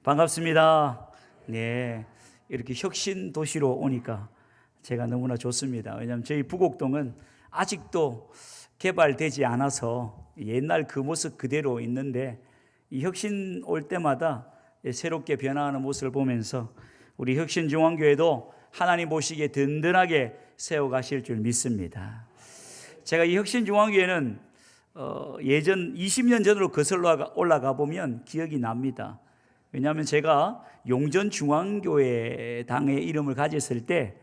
반갑습니다. 네, 이렇게 혁신 도시로 오니까 제가 너무나 좋습니다. 왜냐하면 저희 부곡동은 아직도 개발되지 않아서 옛날 그 모습 그대로 있는데, 이 혁신 올 때마다 새롭게 변화하는 모습을 보면서 우리 혁신중앙교회도 하나님 보시기에 든든하게 세워가실 줄 믿습니다. 제가 이 혁신중앙교회는 예전 20년 전으로 거슬러 올라가 보면 기억이 납니다. 왜냐하면 제가 용전중앙교회 당의 이름을 가졌을 때,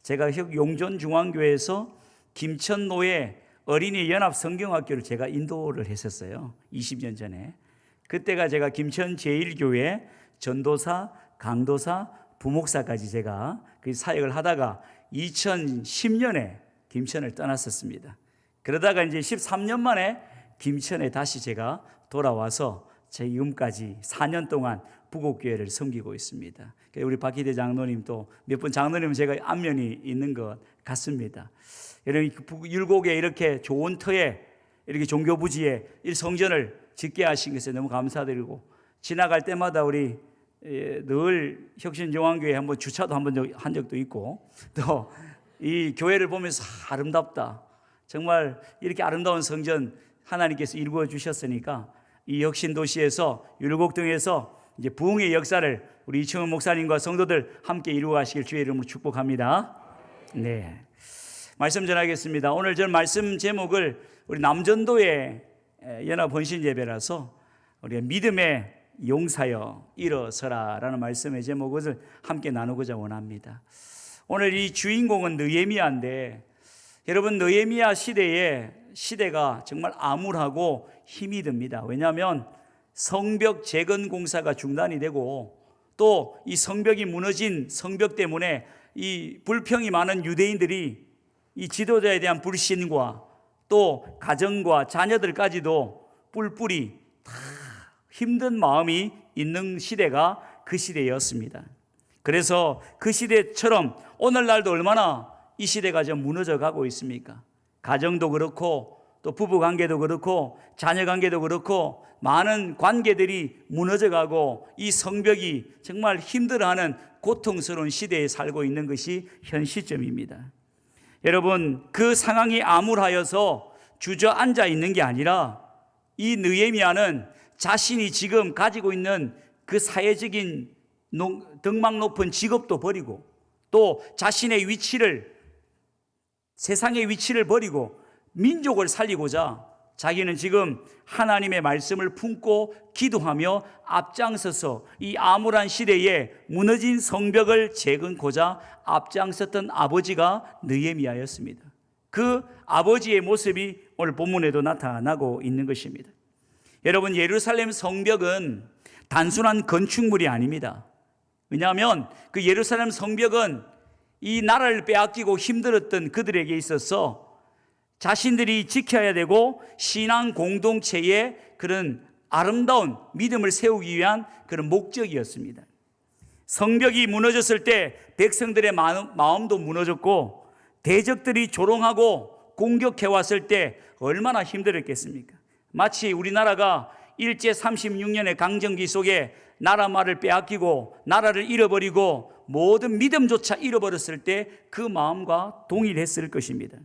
제가 용전중앙교회에서 김천노예 어린이 연합 성경학교를 제가 인도를 했었어요. 20년 전에. 그때가 제가 김천 제1교회 전도사, 강도사, 부목사까지 제가 그 사역을 하다가 2010년에 김천을 떠났었습니다. 그러다가 이제 13년 만에 김천에 다시 제가 돌아와서 지금까지 4년 동안 부곡교회를 섬기고 있습니다. 우리 박희대 장로님 또 몇 분 장로님은 제가 안면이 있는 것 같습니다. 여러분, 율곡에 이렇게 좋은 터에 이렇게 종교부지에 이 성전을 짓게 하신 것에 너무 감사드리고, 지나갈 때마다 우리 늘 혁신중앙교회 한번 주차도 한번 한 적도 있고, 또 이 교회를 보면서 아름답다, 정말 이렇게 아름다운 성전 하나님께서 이루어 주셨으니까 이 혁신도시에서 율곡동에서 이제 부흥의 역사를 우리 이충원 목사님과 성도들 함께 이루어가시길 주의 이름으로 축복합니다. 네, 말씀 전하겠습니다. 오늘 전 말씀 제목을 우리 남전도의 연합 헌신 예배라서 우리가 믿음의 용사여 일어서라 라는 말씀의 제목을 함께 나누고자 원합니다. 오늘 이 주인공은 느헤미야인데, 여러분, 느헤미야 시대가 정말 암울하고 힘이 듭니다. 왜냐하면 성벽 재건 공사가 중단이 되고, 또 이 성벽이 무너진 성벽 때문에 이 불평이 많은 유대인들이 이 지도자에 대한 불신과 또 가정과 자녀들까지도 뿔뿔이 다 힘든 마음이 있는 시대가 그 시대였습니다. 그래서 그 시대처럼 오늘날도 얼마나 이 시대가 좀 무너져 가고 있습니까? 가정도 그렇고 또 부부관계도 그렇고 자녀관계도 그렇고 많은 관계들이 무너져가고 이 성벽이 정말 힘들어하는 고통스러운 시대에 살고 있는 것이 현 시점입니다. 여러분, 그 상황이 암울하여서 주저앉아 있는 게 아니라 이 느헤미야는 자신이 지금 가지고 있는 그 사회적인 덕망 높은 직업도 버리고, 또 자신의 위치를, 세상의 위치를 버리고 민족을 살리고자 자기는 지금 하나님의 말씀을 품고 기도하며 앞장서서 이 암울한 시대에 무너진 성벽을 재건고자 앞장섰던 아버지가 느헤미야였습니다. 그 아버지의 모습이 오늘 본문에도 나타나고 있는 것입니다. 여러분, 예루살렘 성벽은 단순한 건축물이 아닙니다. 왜냐하면 그 예루살렘 성벽은 이 나라를 빼앗기고 힘들었던 그들에게 있어서 자신들이 지켜야 되고 신앙 공동체의 그런 아름다운 믿음을 세우기 위한 그런 목적이었습니다. 성벽이 무너졌을 때 백성들의 마음도 무너졌고, 대적들이 조롱하고 공격해왔을 때 얼마나 힘들었겠습니까? 마치 우리나라가 일제 36년의 강점기 속에 나라 말을 빼앗기고 나라를 잃어버리고 모든 믿음조차 잃어버렸을 때 그 마음과 동일했을 것입니다.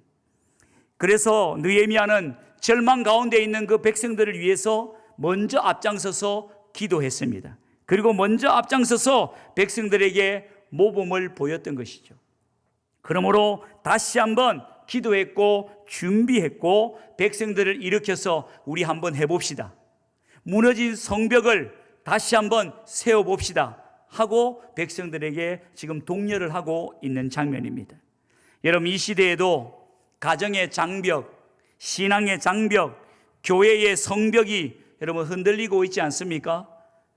그래서 느헤미야는 절망 가운데 있는 그 백성들을 위해서 먼저 앞장서서 기도했습니다. 그리고 먼저 앞장서서 백성들에게 모범을 보였던 것이죠. 그러므로 다시 한번 기도했고 준비했고 백성들을 일으켜서 우리 한번 해봅시다, 무너진 성벽을 다시 한번 세워봅시다 하고 백성들에게 지금 독려를 하고 있는 장면입니다. 여러분, 이 시대에도 가정의 장벽, 신앙의 장벽, 교회의 성벽이 여러분 흔들리고 있지 않습니까?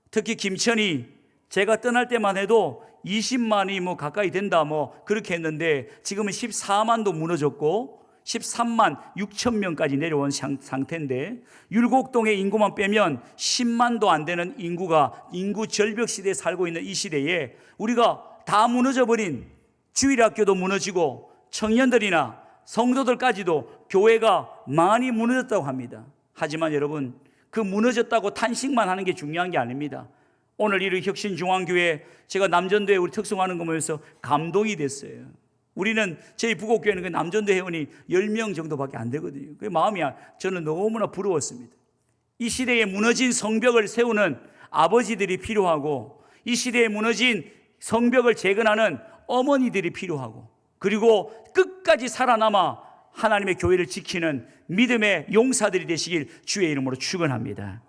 특히 김천이 제가 떠날 때만 해도 20만이 가까이 된다 그렇게 했는데, 지금은 14만도 무너졌고 13만 6천 명까지 내려온 상태인데, 율곡동의 인구만 빼면 10만도 안 되는 인구 절벽 시대에 살고 있는 이 시대에 우리가 다 무너져버린, 주일학교도 무너지고 청년들이나 성도들까지도 교회가 많이 무너졌다고 합니다. 하지만 여러분, 그 무너졌다고 탄식만 하는 게 중요한 게 아닙니다. 오늘 이 혁신중앙교회 제가 남전도에 우리 특송하는 거 보면서 감동이 됐어요. 우리는 저희 부곡교회는 그 남전도 회원이 10명 정도밖에 안 되거든요. 그 마음이 저는 너무나 부러웠습니다. 이 시대에 무너진 성벽을 세우는 아버지들이 필요하고, 이 시대에 무너진 성벽을 재건하는 어머니들이 필요하고, 그리고 끝까지 살아남아 하나님의 교회를 지키는 믿음의 용사들이 되시길 주의 이름으로 축원합니다.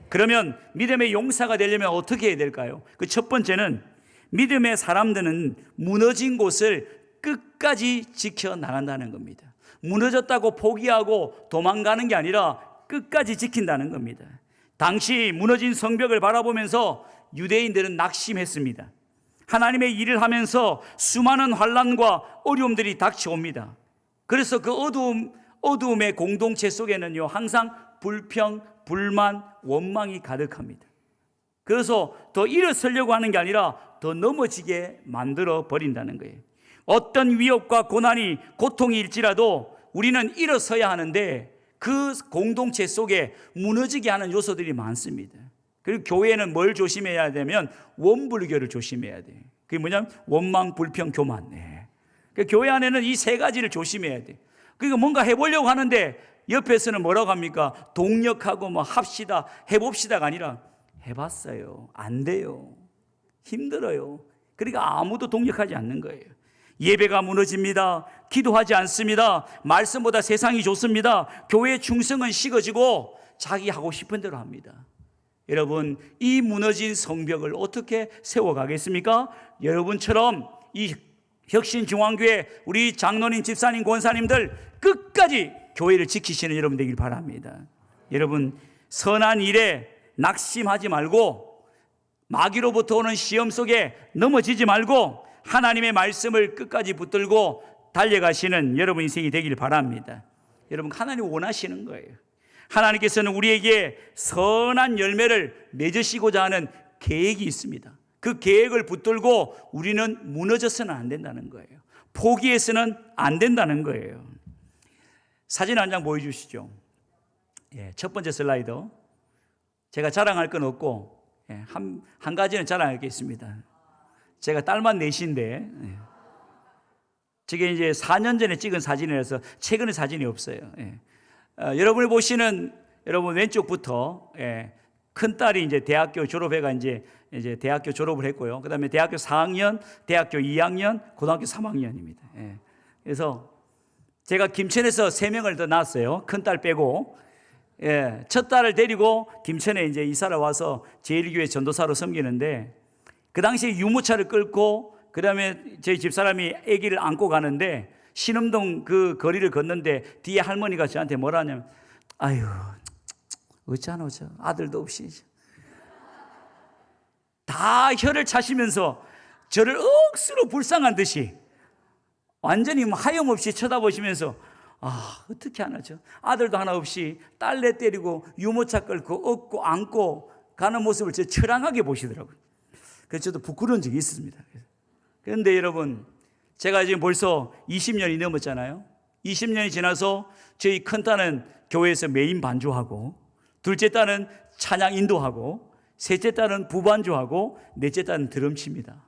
그러면 믿음의 용사가 되려면 어떻게 해야 될까요? 그 첫 번째는 믿음의 사람들은 무너진 곳을 끝까지 지켜나간다는 겁니다. 무너졌다고 포기하고 도망가는 게 아니라 끝까지 지킨다는 겁니다. 당시 무너진 성벽을 바라보면서 유대인들은 낙심했습니다. 하나님의 일을 하면서 수많은 환난과 어려움들이 닥쳐옵니다. 그래서 그 어두움의 공동체 속에는요, 항상 불평, 불만, 원망이 가득합니다. 그래서 더 일어서려고 하는 게 아니라 더 넘어지게 만들어 버린다는 거예요. 어떤 위협과 고난이, 고통이 일지라도 우리는 일어서야 하는데 그 공동체 속에 무너지게 하는 요소들이 많습니다. 그리고 교회는 뭘 조심해야 되면 원불교를 조심해야 돼요. 그게 뭐냐면 원망, 불평, 교만. 교회 안에는 이 세 가지를 조심해야 돼요. 그러니까 뭔가 해보려고 하는데 옆에서는 뭐라고 합니까? 동력하고 뭐 합시다, 해봅시다가 아니라 해봤어요. 안 돼요. 힘들어요. 그러니까 아무도 동력하지 않는 거예요. 예배가 무너집니다. 기도하지 않습니다. 말씀보다 세상이 좋습니다. 교회의 충성은 식어지고 자기 하고 싶은 대로 합니다. 여러분, 이 무너진 성벽을 어떻게 세워가겠습니까? 여러분처럼 이 혁신중앙교회 우리 장로님, 집사님, 권사님들 끝까지 교회를 지키시는 여러분 되길 바랍니다. 여러분, 선한 일에 낙심하지 말고 마귀로부터 오는 시험 속에 넘어지지 말고 하나님의 말씀을 끝까지 붙들고 달려가시는 여러분 인생이 되길 바랍니다. 여러분, 하나님 원하시는 거예요. 하나님께서는 우리에게 선한 열매를 맺으시고자 하는 계획이 있습니다. 그 계획을 붙들고 우리는 무너져서는 안 된다는 거예요. 포기해서는 안 된다는 거예요. 사진 한 장 보여주시죠. 첫 번째 슬라이드. 제가 자랑할 건 없고 한 가지는 자랑하겠습니다. 제가 딸만 넷인데 저게 이제 4년 전에 찍은 사진이라서 최근에 사진이 없어요. 여러분이 보시는 여러분 왼쪽부터 큰 딸이 이제 대학교 졸업해가 이제 대학교 졸업을 했고요. 그다음에 대학교 4학년, 대학교 2학년, 고등학교 3학년입니다. 그래서 제가 김천에서 3명을 더 낳았어요. 큰 딸 빼고. 첫 딸을 데리고 김천에 이제 이사를 와서 제1교회 전도사로 섬기는데, 그 당시에 유모차를 끌고 그다음에 저희 집사람이 아기를 안고 가는데 신음동 그 거리를 걷는데 뒤에 할머니가 저한테 뭐라 하냐면, 아유 어쩌노 저 아들도 없이 다 혀를 차시면서 저를 억수로 불쌍한 듯이 완전히 하염없이 쳐다보시면서, 어떻게 하나 저 아들도 하나 없이 딸내 때리고 유모차 끌고 업고 안고 가는 모습을 저 처량하게 보시더라고요. 그래서 저도 부끄러운 적이 있습니다. 그런데 여러분, 제가 지금 벌써 20년이 넘었잖아요. 20년이 지나서 저희 큰 딸은 교회에서 메인 반주하고, 둘째 딸은 찬양 인도하고, 셋째 딸은 부반주하고, 넷째 딸은 드럼 칩니다.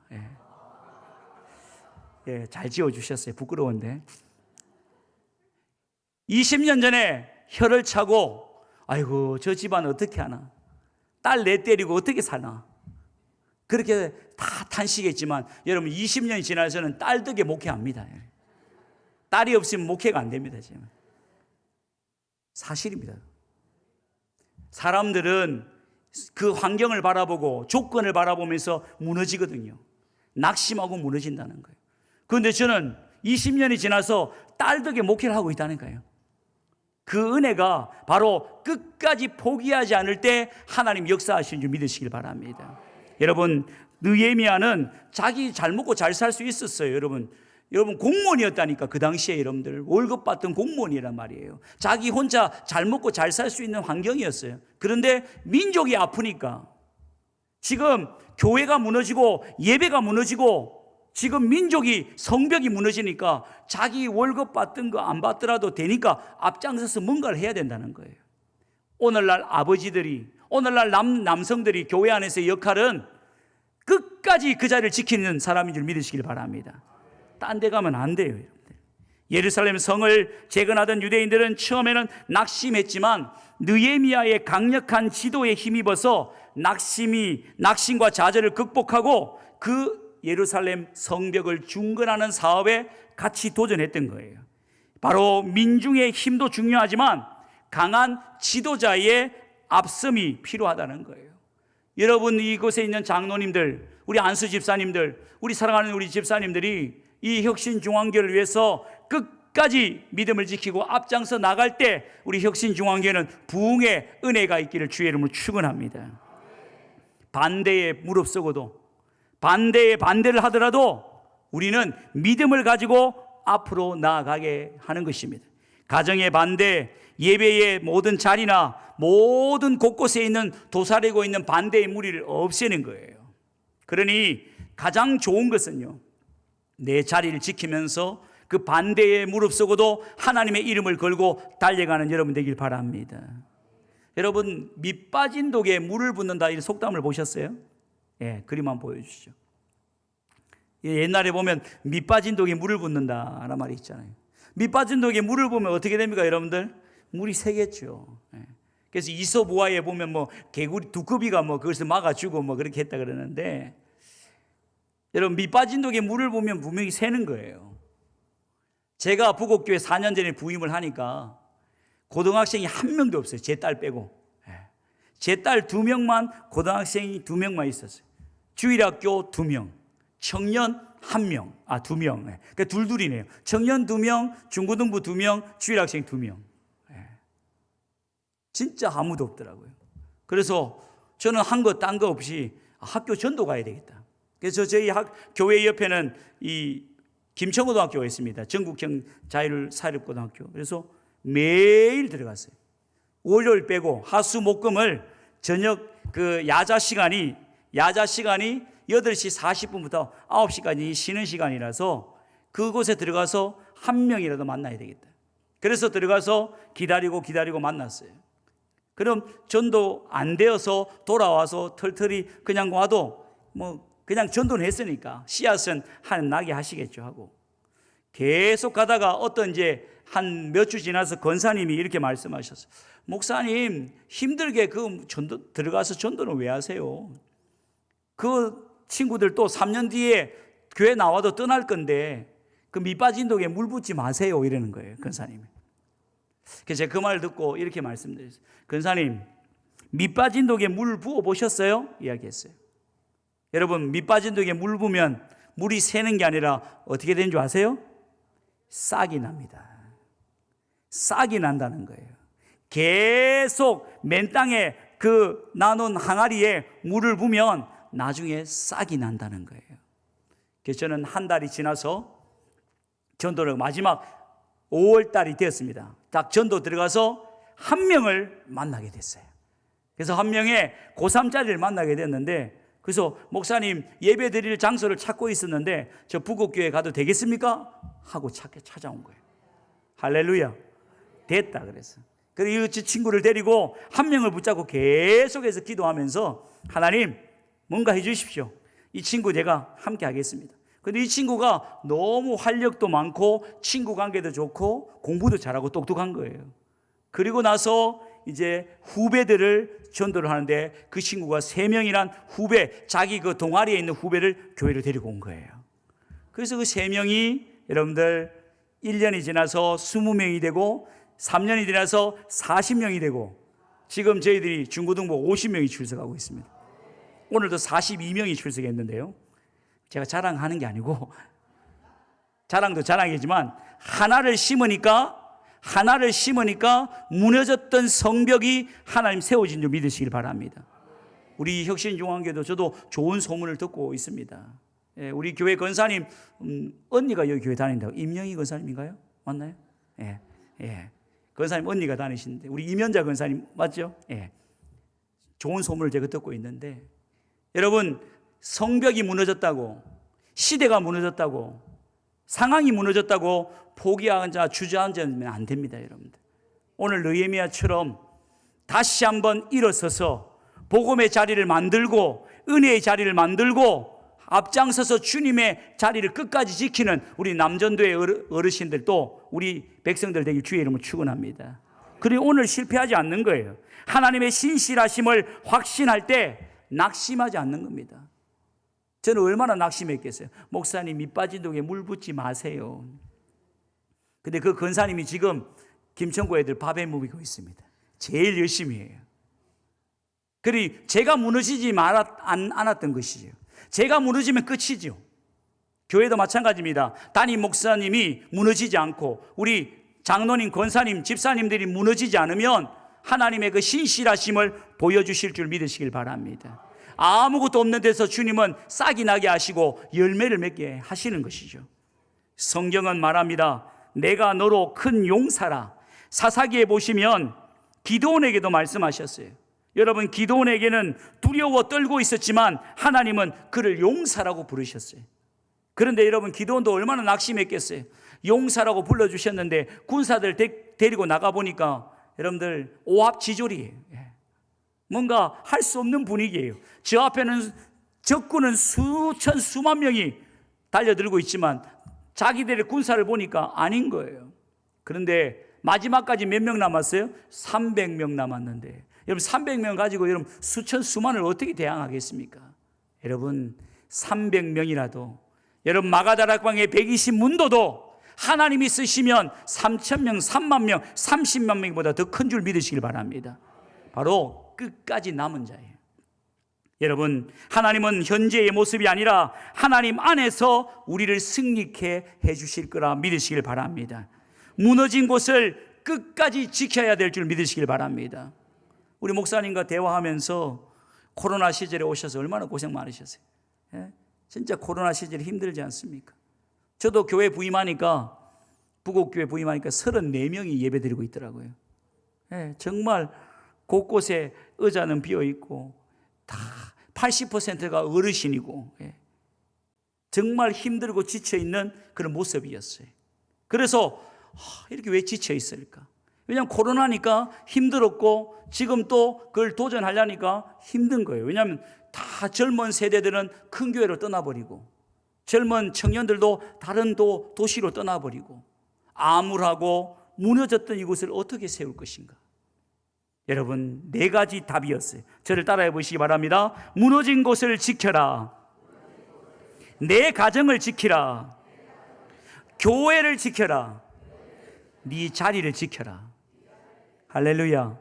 잘 지어주셨어요. 부끄러운데. 20년 전에 혀를 차고, 아이고 저 집안 어떻게 하나, 딸 내 때리고 어떻게 사나, 그렇게 다 탄식했지만 여러분 20년이 지나서는 딸 덕에 목회합니다. 딸이 없으면 목회가 안 됩니다. 지금 사실입니다. 사람들은 그 환경을 바라보고 조건을 바라보면서 무너지거든요. 낙심하고 무너진다는 거예요. 그런데 저는 20년이 지나서 딸 덕에 목회를 하고 있다는 거예요. 그 은혜가 바로 끝까지 포기하지 않을 때 하나님 역사하시는 줄 믿으시길 바랍니다. 여러분, 느헤미야는 자기 잘 먹고 잘 살 수 있었어요. 여러분 공무원이었다니까. 그 당시에 여러분들 월급 받던 공무원이란 말이에요. 자기 혼자 잘 먹고 잘 살 수 있는 환경이었어요. 그런데 민족이 아프니까, 지금 교회가 무너지고 예배가 무너지고 지금 민족이 성벽이 무너지니까 자기 월급 받던 거 안 받더라도 되니까 앞장서서 뭔가를 해야 된다는 거예요. 오늘날 아버지들이, 오늘날 남성들이 교회 안에서의 역할은 끝까지 그 자리를 지키는 사람인 줄 믿으시길 바랍니다. 딴 데 가면 안 돼요, 여러분들. 예루살렘 성을 재건하던 유대인들은 처음에는 낙심했지만 느헤미야의 강력한 지도에 힘입어서 낙심과 좌절을 극복하고 그 예루살렘 성벽을 중건하는 사업에 같이 도전했던 거예요. 바로 민중의 힘도 중요하지만 강한 지도자의 앞섬이 필요하다는 거예요. 여러분, 이곳에 있는 장로님들, 우리 안수 집사님들, 우리 사랑하는 우리 집사님들이 이 혁신중앙교를 위해서 끝까지 믿음을 지키고 앞장서 나갈 때 우리 혁신중앙교회는 부흥의 은혜가 있기를 주의 이름으로 축원합니다. 반대에 무릅쓰고도, 반대에 반대를 하더라도 우리는 믿음을 가지고 앞으로 나아가게 하는 것입니다. 가정의 반대, 예배의 모든 자리나 모든 곳곳에 있는 도사리고 있는 반대의 무리를 없애는 거예요. 그러니 가장 좋은 것은요, 내 자리를 지키면서 그 반대에 무릅쓰고도 하나님의 이름을 걸고 달려가는 여러분 되길 바랍니다. 여러분, 밑 빠진 독에 물을 붓는다, 이 속담을 보셨어요? 예, 그림 한번 보여주시죠. 옛날에 보면 밑 빠진 독에 물을 붓는다 라는 말이 있잖아요. 밑 빠진 독에 물을 부으면 어떻게 됩니까, 여러분들? 물이 새겠죠. 예. 그래서 이솝우화에 보면 뭐 개구리 두꺼비가 뭐 그것을 막아주고 뭐 그렇게 했다 그러는데, 여러분, 밑 빠진 독에 물을 부으면 분명히 새는 거예요. 제가 부곡교회 4년 전에 부임을 하니까 고등학생이 한 명도 없어요. 제 딸 빼고. 제 딸 2명만, 고등학생이 2명만 있었어요. 주일학교 2명, 청년 1명, 2명. 그러니까 둘이네요. 청년 2명, 중고등부 2명, 주일학생 2명. 진짜 아무도 없더라고요. 그래서 저는 한 거 딴 거 없이 학교 전도 가야 되겠다. 그래서 저희 교회 옆에는 이 김천고등학교가 있습니다. 전국형 자율사립고등학교. 그래서 매일 들어갔어요. 월요일 빼고 하수 목금을 저녁 그 야자 시간이 8시 40분부터 9시까지 쉬는 시간이라서 그곳에 들어가서 한 명이라도 만나야 되겠다. 그래서 들어가서 기다리고 만났어요. 그럼 전도 안 되어서 돌아와서 털털이 그냥 와도 뭐 그냥 전도는 했으니까 씨앗은 한 나게 하시겠죠 하고 계속 가다가 어떤 이제 한 몇 주 지나서 권사님이 이렇게 말씀하셨어요. 목사님, 힘들게 그 전도 들어가서 전도는 왜 하세요? 그 친구들 또 3년 뒤에 교회 나와도 떠날 건데 그 밑 빠진 독에 물 붓지 마세요 이러는 거예요, 권사님이. 그래서 제가 그 말을 듣고 이렇게 말씀드렸어요. 권사님, 밑 빠진 독에 물 부어 보셨어요? 이야기했어요. 여러분, 밑 빠진 독에 물 부으면 물이 새는 게 아니라 어떻게 되는 줄 아세요? 싹이 납니다. 싹이 난다는 거예요. 계속 맨 땅에 그 나눈 항아리에 물을 부으면 나중에 싹이 난다는 거예요. 그래서 저는 한 달이 지나서 전도를 마지막 5월 달이 되었습니다. 딱 전도 들어가서 한 명을 만나게 됐어요. 그래서 한 명의 고3짜리를 만나게 됐는데, 그래서 목사님, 예배 드릴 장소를 찾고 있었는데 저 부곡교회 가도 되겠습니까? 하고 찾아온 거예요. 할렐루야. 됐다 그래서. 그리고 이 친구를 데리고 한 명을 붙잡고 계속해서 기도하면서 하나님 뭔가 해 주십시오. 이 친구 제가 함께 하겠습니다. 근데 이 친구가 너무 활력도 많고 친구 관계도 좋고 공부도 잘하고 똑똑한 거예요. 그리고 나서 이제 후배들을 전도를 하는데 그 친구가 3명이란 후배, 자기 그 동아리에 있는 후배를 교회로 데리고 온 거예요. 그래서 그 3명이 여러분들 1년이 지나서 20명이 되고 3년이 지나서 40명이 되고 지금 저희들이 중고등부 50명이 출석하고 있습니다. 오늘도 42명이 출석했는데요. 제가 자랑하는 게 아니고 자랑도 자랑이지만 하나를 심으니까 무너졌던 성벽이 하나님 세워진 줄 믿으시길 바랍니다. 우리 혁신중앙교회도 저도 좋은 소문을 듣고 있습니다. 예, 우리 교회 권사님 언니가 여기 교회 다닌다고. 임영희 권사님인가요? 맞나요? 예. 권사님 언니가 다니시는데 우리 이면자 권사님 맞죠? 예. 좋은 소문을 제가 듣고 있는데 여러분, 성벽이 무너졌다고, 시대가 무너졌다고, 상황이 무너졌다고 포기하자 주저앉으면 안 됩니다, 여러분들. 오늘 느헤미야처럼 다시 한번 일어서서 복음의 자리를 만들고 은혜의 자리를 만들고 앞장서서 주님의 자리를 끝까지 지키는 우리 남전도의 어르신들 또 우리 백성들 되길 주의 이름으로 축원합니다. 그리고 오늘 실패하지 않는 거예요. 하나님의 신실하심을 확신할 때 낙심하지 않는 겁니다. 저는 얼마나 낙심했겠어요. 목사님 밑 빠진 독에 물 붓지 마세요. 근데 그 근사님이 지금 김천구 애들 밥에 먹이고 있습니다. 제일 열심히 해요. 그리고 제가 무너지지 않았던 것이죠. 제가 무너지면 끝이죠. 교회도 마찬가지입니다. 담임 목사님이 무너지지 않고 우리 장로님, 권사님, 집사님들이 무너지지 않으면 하나님의 그 신실하심을 보여주실 줄 믿으시길 바랍니다. 아무것도 없는 데서 주님은 싹이 나게 하시고 열매를 맺게 하시는 것이죠. 성경은 말합니다. 내가 너로 큰 용사라. 사사기에 보시면 기드온에게도 말씀하셨어요. 여러분, 기드온에게는 두려워 떨고 있었지만 하나님은 그를 용사라고 부르셨어요. 그런데 여러분, 기드온도 얼마나 낙심했겠어요. 용사라고 불러주셨는데 군사들 데리고 나가보니까 여러분들 오합지졸이에요. 뭔가 할 수 없는 분위기예요. 저 앞에는 적군은 수천 수만 명이 달려들고 있지만 자기들의 군사를 보니까 아닌 거예요. 그런데 마지막까지 몇 명 남았어요? 300명 남았는데 여러분 300명 가지고 여러분 수천 수만을 어떻게 대항하겠습니까? 여러분 300명이라도 여러분 마가다락방의 120문도도 하나님이 쓰시면 3,000명, 3만 명, 30만 명보다 더 큰 줄 믿으시길 바랍니다. 바로 끝까지 남은 자예요. 여러분, 하나님은 현재의 모습이 아니라 하나님 안에서 우리를 승리케 해주실 거라 믿으시길 바랍니다. 무너진 곳을 끝까지 지켜야 될 줄 믿으시길 바랍니다. 우리 목사님과 대화하면서 코로나 시절에 오셔서 얼마나 고생 많으셨어요. 진짜 코로나 시절이 힘들지 않습니까? 저도 교회 부임하니까 부곡교회 부임하니까 34명이 예배드리고 있더라고요. 정말 곳곳에 의자는 비어있고 다 80%가 어르신이고 정말 힘들고 지쳐있는 그런 모습이었어요. 그래서 이렇게 왜 지쳐있을까? 왜냐하면 코로나니까 힘들었고 지금 또 그걸 도전하려니까 힘든 거예요. 왜냐하면 다 젊은 세대들은 큰 교회로 떠나버리고 젊은 청년들도 다른 도시로 떠나버리고 암울하고 무너졌던 이곳을 어떻게 세울 것인가? 여러분, 4가지 답이었어요. 저를 따라해 보시기 바랍니다. 무너진 곳을 지켜라. 내 가정을 지키라. 교회를 지켜라. 네 자리를 지켜라. 할렐루야.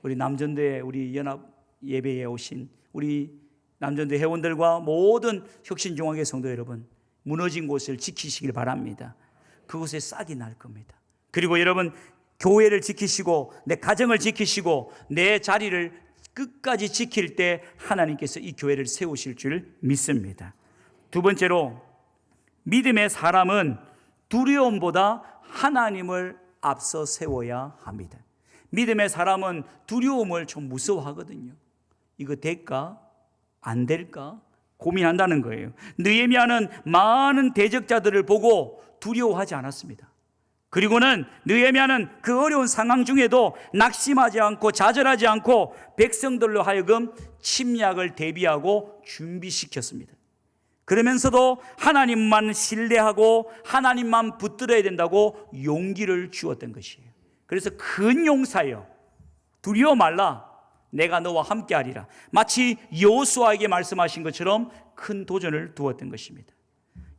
우리 남전도에 우리 연합 예배에 오신 우리 남전도 회원들과 모든 혁신중앙회 성도 여러분, 무너진 곳을 지키시길 바랍니다. 그곳에 싹이 날 겁니다. 그리고 여러분, 교회를 지키시고 내 가정을 지키시고 내 자리를 끝까지 지킬 때 하나님께서 이 교회를 세우실 줄 믿습니다. 두 번째로, 믿음의 사람은 두려움보다 하나님을 앞서 세워야 합니다. 믿음의 사람은 두려움을 좀 무서워하거든요. 이거 될까? 안 될까? 고민한다는 거예요. 느헤미야는 많은 대적자들을 보고 두려워하지 않았습니다. 그리고는 느헤미야는 그 어려운 상황 중에도 낙심하지 않고 좌절하지 않고 백성들로 하여금 침략을 대비하고 준비시켰습니다. 그러면서도 하나님만 신뢰하고 하나님만 붙들어야 된다고 용기를 주었던 것이에요. 그래서 큰 용사여, 두려워 말라. 내가 너와 함께하리라. 마치 여호수아에게 말씀하신 것처럼 큰 도전을 두었던 것입니다.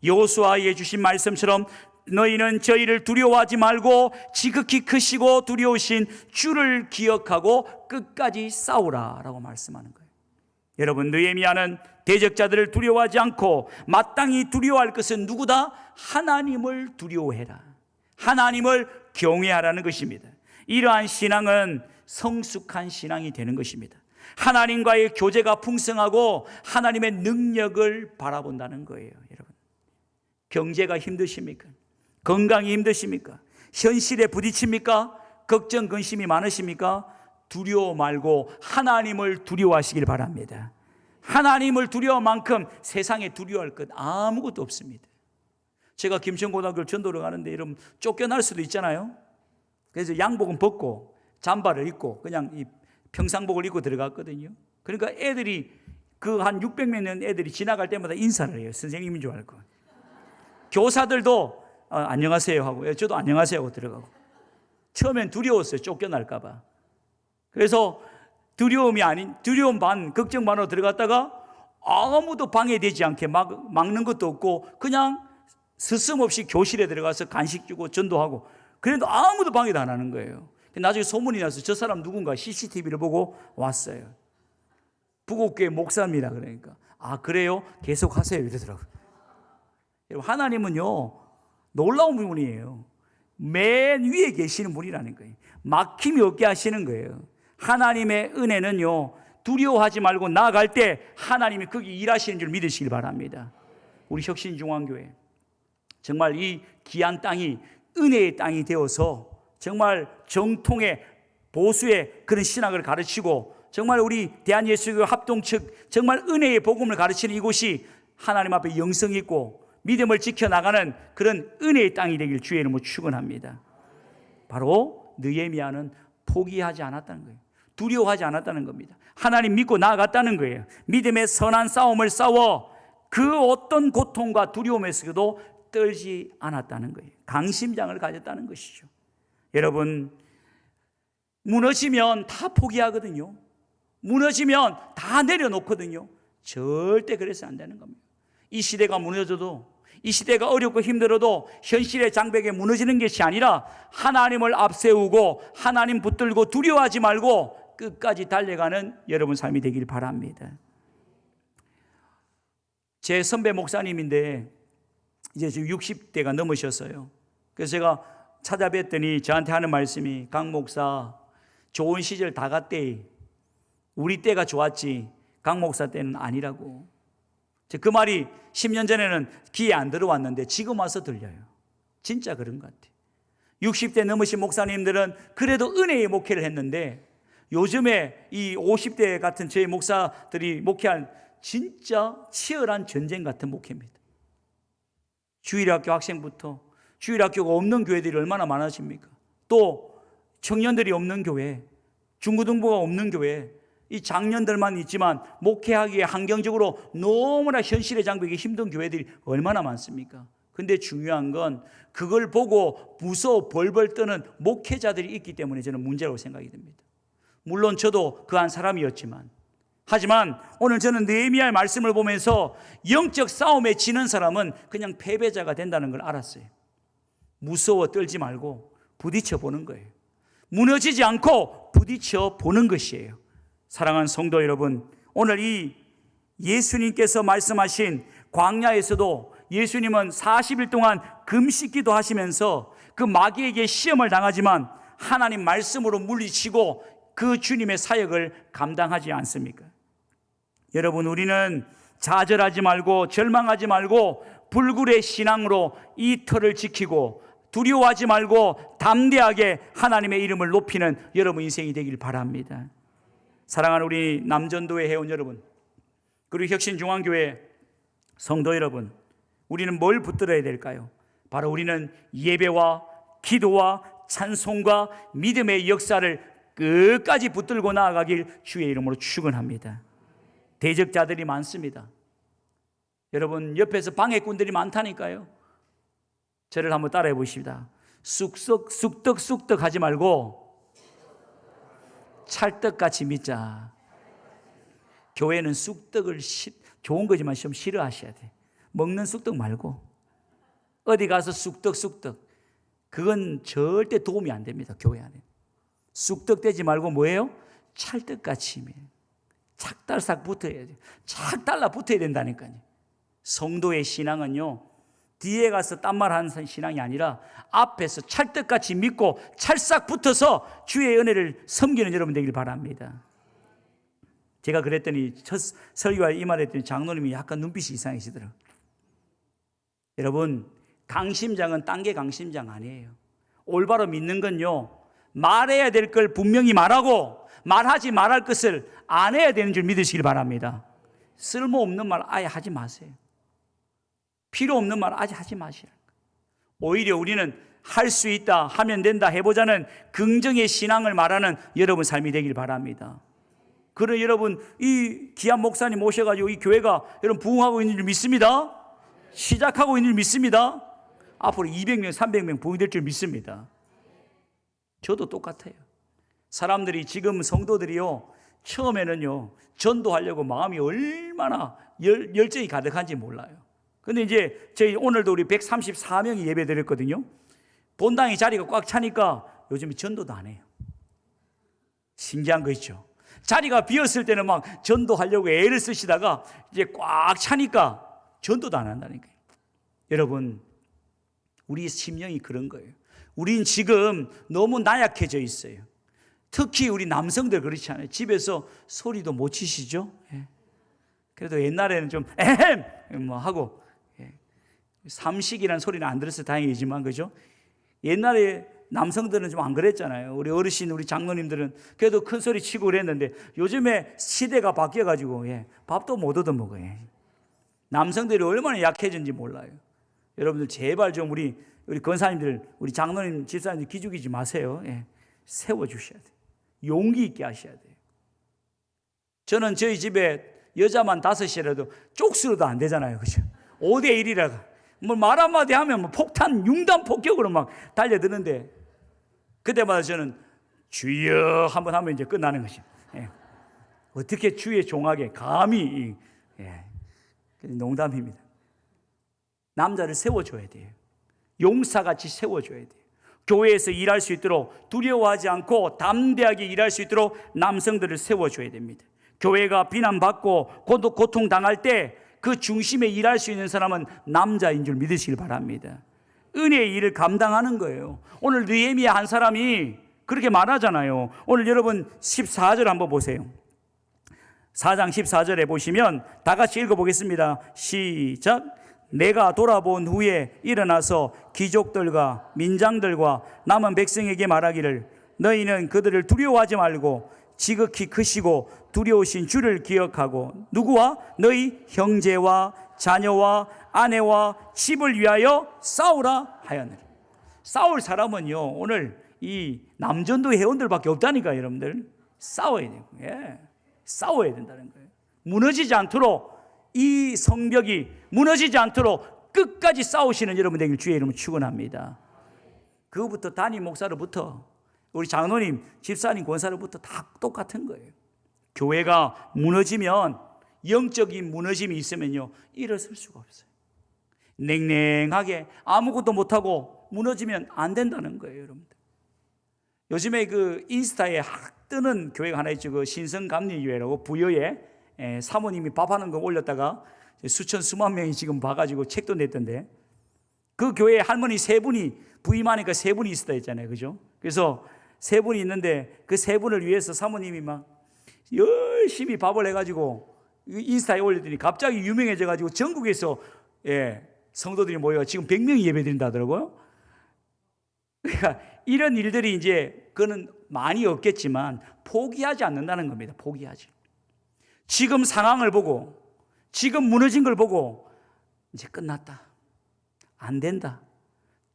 여호수아에게 주신 말씀처럼 너희는 저희를 두려워하지 말고 지극히 크시고 두려우신 주를 기억하고 끝까지 싸우라 라고 말씀하는 거예요. 여러분, 느헤미야는 대적자들을 두려워하지 않고 마땅히 두려워할 것은 누구다? 하나님을 두려워해라. 하나님을 경외하라는 것입니다. 이러한 신앙은 성숙한 신앙이 되는 것입니다. 하나님과의 교제가 풍성하고 하나님의 능력을 바라본다는 거예요. 여러분, 경제가 힘드십니까? 건강이 힘드십니까? 현실에 부딪힙니까? 걱정, 근심이 많으십니까? 두려워 말고 하나님을 두려워하시길 바랍니다. 하나님을 두려워만큼 세상에 두려워할 것 아무것도 없습니다. 제가 김천고등학교를 전도를 가는데 여러분 쫓겨날 수도 있잖아요. 그래서 양복은 벗고 잠바를 입고 그냥 이 평상복을 입고 들어갔거든요. 그러니까 애들이 그 한 600명 된 애들이 지나갈 때마다 인사를 해요. 선생님인 줄 알고. 교사들도 안녕하세요 하고, 저도 안녕하세요 하고 들어가고. 처음엔 두려웠어요. 쫓겨날까 봐. 그래서 두려움 반, 걱정 반으로 들어갔다가 아무도 방해되지 않게 막는 것도 없고 그냥 스스럼없이 교실에 들어가서 간식 주고 전도하고, 그래도 아무도 방해도 안 하는 거예요. 나중에 소문이 나서 저 사람 누군가 CCTV를 보고 왔어요. 부곡교회 목사입니다. 그러니까 그래요? 계속 하세요 이러더라고요. 하나님은요 놀라운 분이에요. 맨 위에 계시는 분이라는 거예요. 막힘이 없게 하시는 거예요. 하나님의 은혜는요 두려워하지 말고 나아갈 때 하나님이 거기 일하시는 줄 믿으시길 바랍니다. 우리 혁신중앙교회 정말 이 귀한 땅이 은혜의 땅이 되어서 정말 정통의 보수의 그런 신학을 가르치고, 정말 우리 대한예수교 합동 측 정말 은혜의 복음을 가르치는 이곳이 하나님 앞에 영성 있고 믿음을 지켜나가는 그런 은혜의 땅이 되길 주의 이름으로 축원합니다. 바로 느헤미야는 포기하지 않았다는 거예요. 두려워하지 않았다는 겁니다. 하나님 믿고 나아갔다는 거예요. 믿음의 선한 싸움을 싸워 그 어떤 고통과 두려움에서도 떨지 않았다는 거예요. 강심장을 가졌다는 것이죠. 여러분, 무너지면 다 포기하거든요. 무너지면 다 내려놓거든요. 절대 그래서 안 되는 겁니다. 이 시대가 무너져도, 이 시대가 어렵고 힘들어도 현실의 장벽에 무너지는 것이 아니라 하나님을 앞세우고 하나님 붙들고 두려워하지 말고 끝까지 달려가는 여러분 삶이 되길 바랍니다. 제 선배 목사님인데 이제 지금 60대가 넘으셨어요. 그래서 제가 찾아뵀더니 저한테 하는 말씀이, 강 목사 좋은 시절 다 갔대. 우리 때가 좋았지 강 목사 때는 아니라고. 그 말이 10년 전에는 귀에 안 들어왔는데 지금 와서 들려요. 진짜 그런 것 같아요. 60대 넘으신 목사님들은 그래도 은혜의 목회를 했는데 요즘에 이 50대 같은 저희 목사들이 목회한 진짜 치열한 전쟁 같은 목회입니다. 주일학교 학생부터, 주일학교가 없는 교회들이 얼마나 많아집니까? 또 청년들이 없는 교회, 중고등부가 없는 교회, 이 장년들만 있지만 목회하기에 환경적으로 너무나 현실의 장벽이 힘든 교회들이 얼마나 많습니까? 근데 중요한 건 그걸 보고 무서워 벌벌 떠는 목회자들이 있기 때문에 저는 문제라고 생각이 듭니다. 물론 저도 그 한 사람이었지만, 하지만 오늘 저는 느헤미야의 말씀을 보면서 영적 싸움에 지는 사람은 그냥 패배자가 된다는 걸 알았어요. 무서워 떨지 말고 부딪혀 보는 거예요. 무너지지 않고 부딪혀 보는 것이에요. 사랑하는 성도 여러분, 오늘 이 예수님께서 말씀하신 광야에서도 예수님은 40일 동안 금식기도 하시면서 그 마귀에게 시험을 당하지만 하나님 말씀으로 물리치고 그 주님의 사역을 감당하지 않습니까? 여러분, 우리는 좌절하지 말고 절망하지 말고 불굴의 신앙으로 이 터를 지키고 두려워하지 말고 담대하게 하나님의 이름을 높이는 여러분 인생이 되길 바랍니다. 사랑하는 우리 남전도회 회원 여러분, 그리고 혁신중앙교회 성도 여러분, 우리는 뭘 붙들어야 될까요? 바로 우리는 예배와 기도와 찬송과 믿음의 역사를 끝까지 붙들고 나아가길 주의 이름으로 축원합니다. 대적자들이 많습니다. 여러분, 옆에서 방해꾼들이 많다니까요. 저를 한번 따라해 보십시다. 쑥떡 하지 말고 찰떡같이 믿자. 교회는 쑥떡을 좋은 거지만 좀 싫어하셔야 돼. 먹는 쑥떡 말고 어디 가서 쑥떡 그건 절대 도움이 안 됩니다. 교회 안에 쑥떡되지 말고 뭐예요? 찰떡같이 착달싹 붙어야 돼요. 착 달라 붙어야 된다니까요. 성도의 신앙은요, 뒤에 가서 딴말하는 신앙이 아니라 앞에서 찰떡같이 믿고 찰싹 붙어서 주의 은혜를 섬기는 여러분 되길 바랍니다. 제가 그랬더니 첫 설교에 이 말했더니 장로님이 약간 눈빛이 이상해지더라고요. 여러분, 강심장은 딴 게 강심장 아니에요. 올바로 믿는 건요, 말해야 될 걸 분명히 말하고 말하지 말할 것을 안 해야 되는 줄 믿으시길 바랍니다. 쓸모없는 말 아예 하지 마세요. 필요 없는 말 아직 하지 마시라는 거예요. 오히려 우리는 할 수 있다, 하면 된다, 해보자는 긍정의 신앙을 말하는 여러분 삶이 되길 바랍니다. 그런 여러분 이 귀한 목사님 모셔가지고 이 교회가 여러분 부흥하고 있는 줄 믿습니다. 시작하고 있는 줄 믿습니다. 앞으로 200명, 300명 부흥될 줄 믿습니다. 저도 똑같아요. 사람들이 지금 성도들이요, 처음에는요 전도하려고 마음이 얼마나 열정이 가득한지 몰라요. 근데 이제 저희 오늘도 우리 134명이 예배 드렸거든요. 본당의 자리가 꽉 차니까 요즘에 전도도 안 해요. 신기한 거 있죠. 자리가 비었을 때는 막 전도하려고 애를 쓰시다가 이제 꽉 차니까 전도도 안 한다니까요. 여러분, 우리 심령이 그런 거예요. 우린 지금 너무 나약해져 있어요. 특히 우리 남성들 그렇지 않아요? 집에서 소리도 못 치시죠? 예. 그래도 옛날에는 좀 에헴 뭐 하고, 예. 삼식이라는 소리는 안 들어서 다행이지만, 그죠? 옛날에 남성들은 좀 안 그랬잖아요. 우리 어르신, 우리 장로님들은 그래도 큰 소리 치고 그랬는데 요즘에 시대가 바뀌어가지고, 예, 밥도 못 얻어먹어요. 남성들이 얼마나 약해진지 몰라요. 여러분들 제발 좀 우리 권사님들, 우리 장로님, 집사님들 기죽이지 마세요. 예, 세워주셔야 돼요. 용기 있게 하셔야 돼요. 저는 저희 집에 여자만 5이라도 쪽수로도 안 되잖아요. 그죠? 5대1이라가 뭐 말 한마디 하면 뭐 폭탄, 융단 폭격으로 막 달려드는데, 그때마다 저는 주여 한번 하면 이제 끝나는 것이죠. 예. 어떻게 주의 종하게 감히, 예. 농담입니다. 남자를 세워줘야 돼요. 용사같이 세워줘야 돼요. 교회에서 일할 수 있도록 두려워하지 않고 담대하게 일할 수 있도록 남성들을 세워줘야 됩니다. 교회가 비난받고 고통당할 때 그 중심에 일할 수 있는 사람은 남자인 줄 믿으시길 바랍니다. 은혜의 일을 감당하는 거예요. 오늘 느헤미야 한 사람이 그렇게 말하잖아요. 오늘 여러분 14절 한번 보세요. 4장 14절에 보시면 다 같이 읽어보겠습니다. 시작. 내가 돌아본 후에 일어나서 귀족들과 민장들과 남은 백성에게 말하기를 너희는 그들을 두려워하지 말고 지극히 크시고 두려우신 주를 기억하고 누구와? 너희 형제와 자녀와 아내와 집을 위하여 싸우라 하였느니라. 싸울 사람은요 오늘 이 남전도 회원들밖에 없다니까. 여러분들 싸워야 돼요. 예, 싸워야 된다는 거예요. 무너지지 않도록, 이 성벽이 무너지지 않도록 끝까지 싸우시는 여러분 되길 주의 이름으로 축원합니다. 그거부터 담임 목사로부터 우리 장로님, 집사님, 권사로부터 다 똑같은 거예요. 교회가 무너지면, 영적인 무너짐이 있으면요 일어설 수가 없어요. 냉랭하게 아무것도 못하고 무너지면 안 된다는 거예요. 여러분들, 요즘에 그 인스타에 뜨는 교회가 하나 있죠. 그 신성감리교회라고, 부여에 사모님이 밥하는 거 올렸다가 수만 명이 지금 봐가지고 책도 냈던데, 그 교회에 할머니 3분이 부임하니까 3분이 있었다 했잖아요. 그죠? 그래서 3분이 있는데 그 3분을 위해서 사모님이 막 열심히 밥을 해가지고 인스타에 올렸더니 갑자기 유명해져가지고 전국에서, 예, 성도들이 모여 지금 100명이 예배드린다 하더라고요. 그러니까 이런 일들이 이제 그는 많이 없겠지만 포기하지 않는다는 겁니다. 포기하지. 지금 상황을 보고, 지금 무너진 걸 보고 이제 끝났다, 안 된다,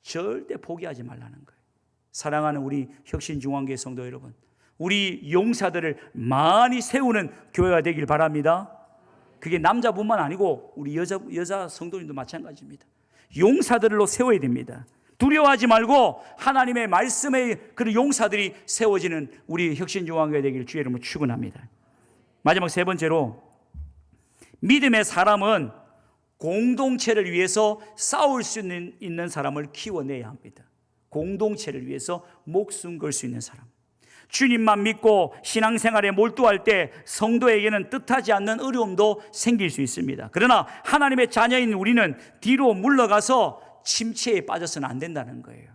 절대 포기하지 말라는 거예요. 사랑하는 우리 혁신중앙교회 성도 여러분, 우리 용사들을 많이 세우는 교회가 되길 바랍니다. 그게 남자뿐만 아니고 우리 여자 성도님도 마찬가지입니다. 용사들로 세워야 됩니다. 두려워하지 말고 하나님의 말씀의 그런 용사들이 세워지는 우리 혁신중앙교회 되길 주의 이름으로 축원합니다. 마지막 3번째로, 믿음의 사람은 공동체를 위해서 싸울 수 있는 사람을 키워내야 합니다. 공동체를 위해서 목숨 걸 수 있는 사람. 주님만 믿고 신앙생활에 몰두할 때 성도에게는 뜻하지 않는 어려움도 생길 수 있습니다. 그러나 하나님의 자녀인 우리는 뒤로 물러가서 침체에 빠져서는 안 된다는 거예요.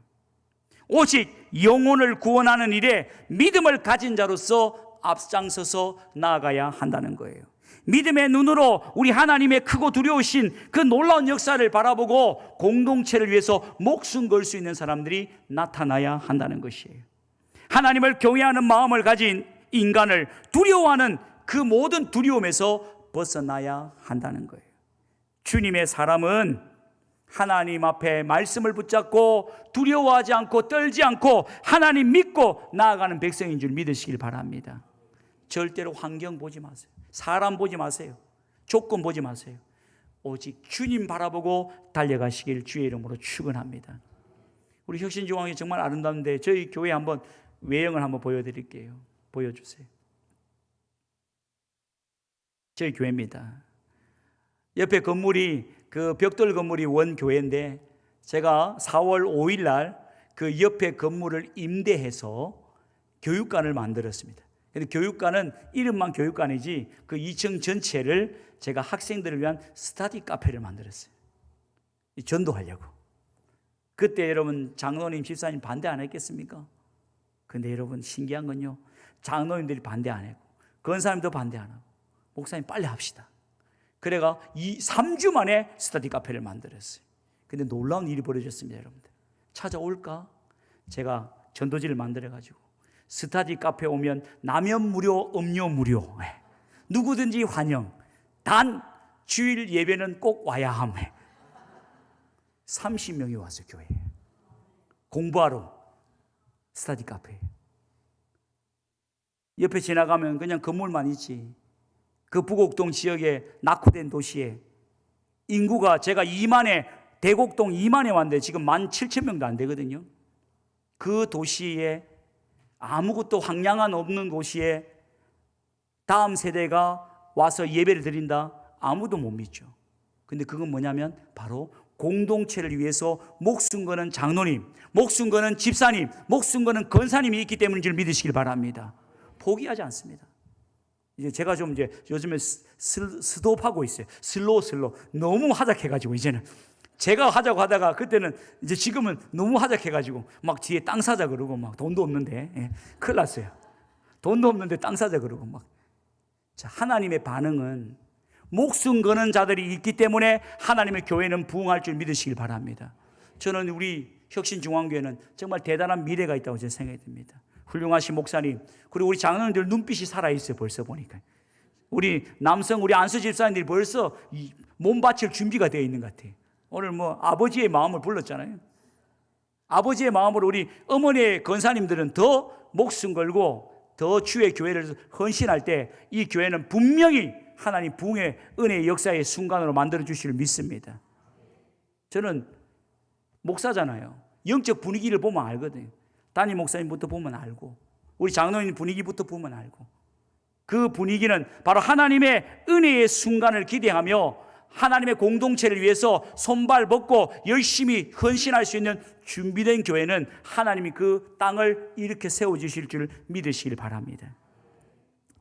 오직 영혼을 구원하는 일에 믿음을 가진 자로서 앞장서서 나아가야 한다는 거예요. 믿음의 눈으로 우리 하나님의 크고 두려우신 그 놀라운 역사를 바라보고 공동체를 위해서 목숨 걸 수 있는 사람들이 나타나야 한다는 것이에요. 하나님을 경외하는 마음을 가진 인간을 두려워하는 그 모든 두려움에서 벗어나야 한다는 거예요. 주님의 사람은 하나님 앞에 말씀을 붙잡고 두려워하지 않고 떨지 않고 하나님 믿고 나아가는 백성인 줄 믿으시길 바랍니다. 절대로 환경 보지 마세요. 사람 보지 마세요. 조건 보지 마세요. 오직 주님 바라보고 달려가시길 주의 이름으로 축원합니다. 우리 혁신중앙회 정말 아름다운데 저희 교회 한번 외형을 한번 보여드릴게요. 보여주세요. 저희 교회입니다. 옆에 건물이 그 벽돌 건물이 원교회인데 제가 4월 5일 날 그 옆에 건물을 임대해서 교육관을 만들었습니다. 근데 교육관은 이름만 교육관이지 그 2층 전체를 제가 학생들을 위한 스터디 카페를 만들었어요. 전도하려고. 그때 여러분 장로님, 집사님 반대 안 했겠습니까? 근데 여러분 신기한 건요, 장로님들이 반대 안 했고 권사님도 반대 안 하고 목사님 빨리 합시다. 그래가 3주 만에 스터디 카페를 만들었어요. 근데 놀라운 일이 벌어졌습니다. 여러분들 찾아올까? 제가 전도지를 만들어가지고 스터디 카페 오면 라면 무료, 음료 무료, 누구든지 환영, 단 주일 예배는 꼭 와야 함. 30명이 왔어요. 교회에 공부하러. 스터디 카페 옆에 지나가면 그냥 건물만 있지. 그 부곡동 지역에 낙후된 도시에 인구가 제가 2만에 대곡동 2만에 왔는데 지금 17,000명도 안 되거든요. 그 도시에 아무것도 황량한 없는 도시에 다음 세대가 와서 예배를 드린다? 아무도 못 믿죠. 근데 그건 뭐냐면 바로 공동체를 위해서 목숨 거는 장로님, 목숨 거는 집사님, 목숨 거는 권사님이 있기 때문인 줄 믿으시길 바랍니다. 포기하지 않습니다. 이제 제가 좀 이제 요즘에 스톱하고 있어요. 슬로우. 너무 하작해가지고 이제는 제가 하자고 하다가 그때는 이제 지금은 너무 하작해가지고 막 뒤에 땅 사자 그러고 막 돈도 없는데 큰일 났어요. 돈도 없는데 땅 사자 그러고 막. 자, 하나님의 반응은 목숨 거는 자들이 있기 때문에 하나님의 교회는 부흥할 줄 믿으시길 바랍니다. 저는 우리 혁신중앙교회는 정말 대단한 미래가 있다고 저는 생각이 듭니다. 훌륭하신 목사님, 그리고 우리 장로님들 눈빛이 살아있어요. 벌써 보니까 우리 남성 우리 안수 집사님들이 벌써 몸 바칠 준비가 되어 있는 것 같아요. 오늘 뭐 아버지의 마음을 불렀잖아요. 아버지의 마음으로 우리 어머니의 권사님들은 더 목숨 걸고 더 주의 교회를 헌신할 때 이 교회는 분명히 하나님 부흥의 은혜의 역사의 순간으로 만들어 주시를 믿습니다. 저는 목사잖아요. 영적 분위기를 보면 알거든요. 담임 목사님부터 보면 알고 우리 장로님 분위기부터 보면 알고 그 분위기는 바로 하나님의 은혜의 순간을 기대하며 하나님의 공동체를 위해서 손발 벗고 열심히 헌신할 수 있는 준비된 교회는 하나님이 그 땅을 이렇게 세워주실 줄 믿으시길 바랍니다.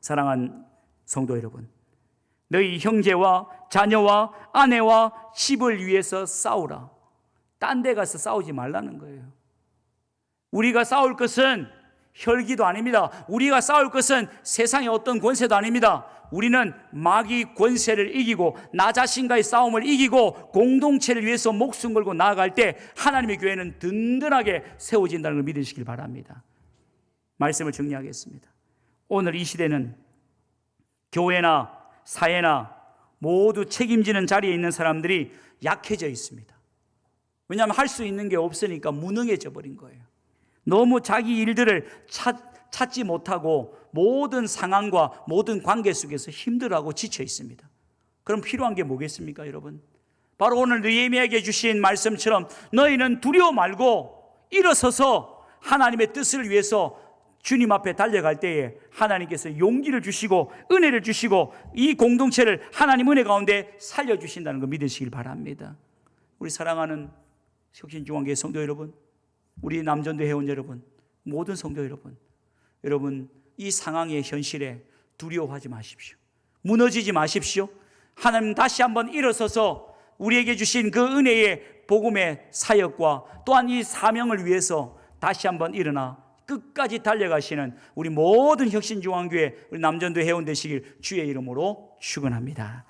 사랑하는 성도 여러분, 너희 형제와 자녀와 아내와 집을 위해서 싸우라. 딴 데 가서 싸우지 말라는 거예요. 우리가 싸울 것은 혈기도 아닙니다. 우리가 싸울 것은 세상의 어떤 권세도 아닙니다. 우리는 마귀 권세를 이기고 나 자신과의 싸움을 이기고 공동체를 위해서 목숨 걸고 나아갈 때 하나님의 교회는 든든하게 세워진다는 걸 믿으시길 바랍니다. 말씀을 정리하겠습니다. 오늘 이 시대는 교회나 사회나 모두 책임지는 자리에 있는 사람들이 약해져 있습니다. 왜냐하면 할 수 있는 게 없으니까 무능해져 버린 거예요. 너무 자기 일들을 찾지 못하고 모든 상황과 모든 관계 속에서 힘들어하고 지쳐 있습니다. 그럼 필요한 게 뭐겠습니까, 여러분? 바로 오늘 느헤미야에게 주신 말씀처럼 너희는 두려워 말고 일어서서 하나님의 뜻을 위해서 주님 앞에 달려갈 때에 하나님께서 용기를 주시고 은혜를 주시고 이 공동체를 하나님 은혜 가운데 살려주신다는 거 믿으시길 바랍니다. 우리 사랑하는 혁신중앙교회 성도 여러분, 우리 남전도 회원 여러분, 모든 성도 여러분, 여러분 이 상황의 현실에 두려워하지 마십시오. 무너지지 마십시오. 하나님 다시 한번 일어서서 우리에게 주신 그 은혜의 복음의 사역과 또한 이 사명을 위해서 다시 한번 일어나 끝까지 달려가시는 우리 모든 혁신중앙교회 우리 남전도 회원 되시길 주의 이름으로 축원합니다.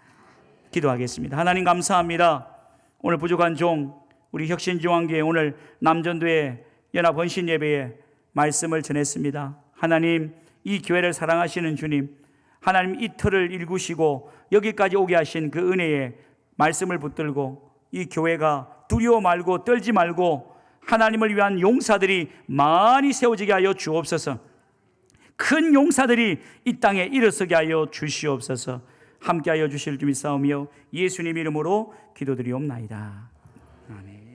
기도하겠습니다. 하나님 감사합니다. 오늘 부족한 종 우리 혁신중앙교회 오늘 남전도의 연합 헌신 예배에 말씀을 전했습니다. 하나님 이 교회를 사랑하시는 주님, 하나님 이 틀을 일구시고 여기까지 오게 하신 그 은혜의 말씀을 붙들고 이 교회가 두려워 말고 떨지 말고 하나님을 위한 용사들이 많이 세워지게 하여 주옵소서. 큰 용사들이 이 땅에 일어서게 하여 주시옵소서. 함께하여 주실 줄 믿사오며 예수님 이름으로 기도드리옵나이다. 아멘.